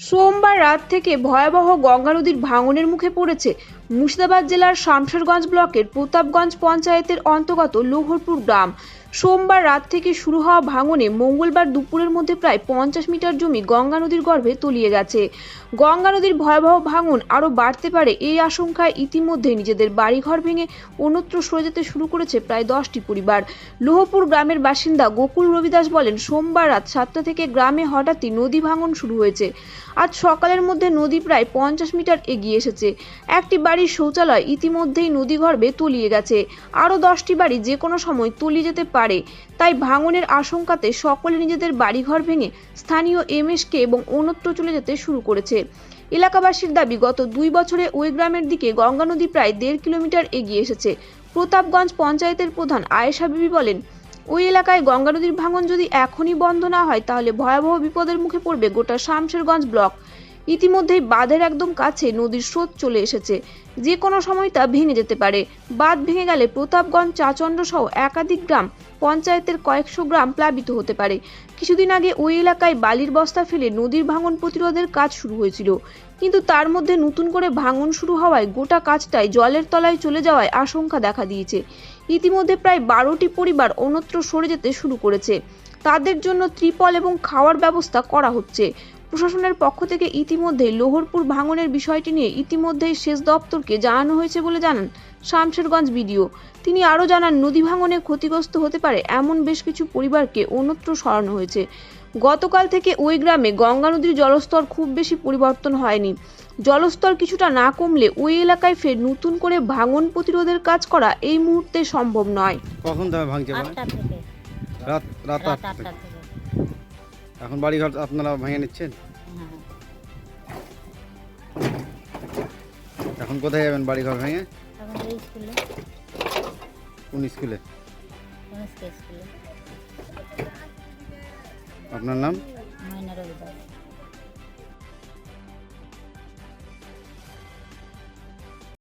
সোমবার রাত থেকে ভয়াবহ গঙ্গা নদীর ভাঙনের মুখে পড়েছে মুর্শিদাবাদ জেলার শামশেরগঞ্জ ব্লকের প্রতাপগঞ্জ পঞ্চায়েতের অন্তর্গত লোহরপুর গ্রাম। সোমবার রাত থেকে শুরু হওয়া ভাঙনে মঙ্গলবার দুপুরের মধ্যে প্রায় 50 মিটার জমি গঙ্গা নদীর গর্ভে তলিয়ে গেছে। গঙ্গা নদীর ভয়াবহ ভাঙন আরও বাড়তে পারে এই আশঙ্কায় ইতিমধ্যে নিজেদের বাড়িঘর ভেঙে অন্যত্র সরে যেতে শুরু করেছে প্রায় 10টি পরিবার। লোহপুর গ্রামের বাসিন্দা গোকুল রবিদাস বলেন, সোমবার রাত 7টা থেকে গ্রামে হঠাৎই নদী ভাঙন শুরু হয়েছে। আজ সকালের মধ্যে নদী প্রায় 50 মিটার এগিয়ে এসেছে। একটি বাড়ির শৌচালয় ইতিমধ্যেই নদীগর্ভে তলিয়ে গেছে। আরও 10টি বাড়ি যে কোনো সময় তলিয়ে যেতে পারে। তাই ভাঙনের আশঙ্কাতে সকলে নিজেদের বাড়িঘর ভেঙে স্থানীয় এমএসকে এবং অন্যত্র চলে যেতে শুরু করেছে। এলাকাবাসীর দাবি, গত 2 বছরে ওই গ্রামের দিকে গঙ্গা নদী প্রায় 1.5 কিলোমিটার এগিয়ে এসেছে। প্রতাপগঞ্জ পঞ্চায়েতের প্রধান আয়েশা বিবি বলেন, ওই এলাকায় গঙ্গা নদীর ভাঙন যদি এখনই বন্ধ না হয় তাহলে ভয়াবহ বিপদের মুখে পড়বে গোটা শামশেরগঞ্জ ব্লক। ইতিমধ্যেই বাঁধের একদম কাছে নদীর স্রোত চলে এসেছে, যে কোনো সময় তা ভেঙে যেতে পারে। বাঁধ ভেঙে গেলে প্রতাপগঞ্জ, চাচণ্ড সহ একাধিক গ্রাম পঞ্চায়েতের কয়েকশো গ্রাম প্লাবিত হতে পারে। কিছুদিন আগে ওই এলাকায় বালির বস্তা ফেলে নদীর ভাঙন প্রতিরোধের কাজ শুরু হয়েছিল, কিন্তু তার মধ্যে নতুন করে ভাঙন শুরু হওয়ায় গোটা কাজটাই জলের তলায় চলে যাওয়ায় আশঙ্কা দেখা দিয়েছে। ইতিমধ্যে প্রায় 12টি পরিবার অন্যত্র সরে যেতে শুরু করেছে। তাদের জন্য ত্রিপল এবং খাওয়ার ব্যবস্থা করা হচ্ছে। প্রশাসনের পক্ষ থেকে ইতিমধ্যেই লোহরপুর ভাঙনের বিষয়টি নিয়ে ইতিমধ্যেই সেচ দপ্তরকে জানানো হয়েছে বলে জানান শামশেরগঞ্জ বিডিও। তিনি আরও জানান, নদী ভাঙনে ক্ষতিগ্রস্ত হতে পারে এমন বেশ কিছু পরিবারকে অন্যত্র সরানো হয়েছে। গতকাল থেকে ওই গ্রামে গঙ্গা নদীর জলস্তর খুব বেশি পরিবর্তন হয়নি। জলস্তর কিছুটা না কমলে ওই এলাকায় ফের নতুন করে ভাঙন প্রতিরোধের কাজ করা এই মুহূর্তে সম্ভব নয়। কখন তবে ভাঙছে বলে? 8টা থেকে। রাত রাত রাত 8টা 8টা থেকে। থেকে। এখন বাড়িঘর আপনারা ভেঙে নিচ্ছেন? হ্যাঁ। এখন কোথায় যাবেন বাড়িঘর ভেঙে? এখন এই স্কুলে, কোন স্কুলে? কনিষ্ক স্কুলে। আপনার নাম? ময়না রবিদাস।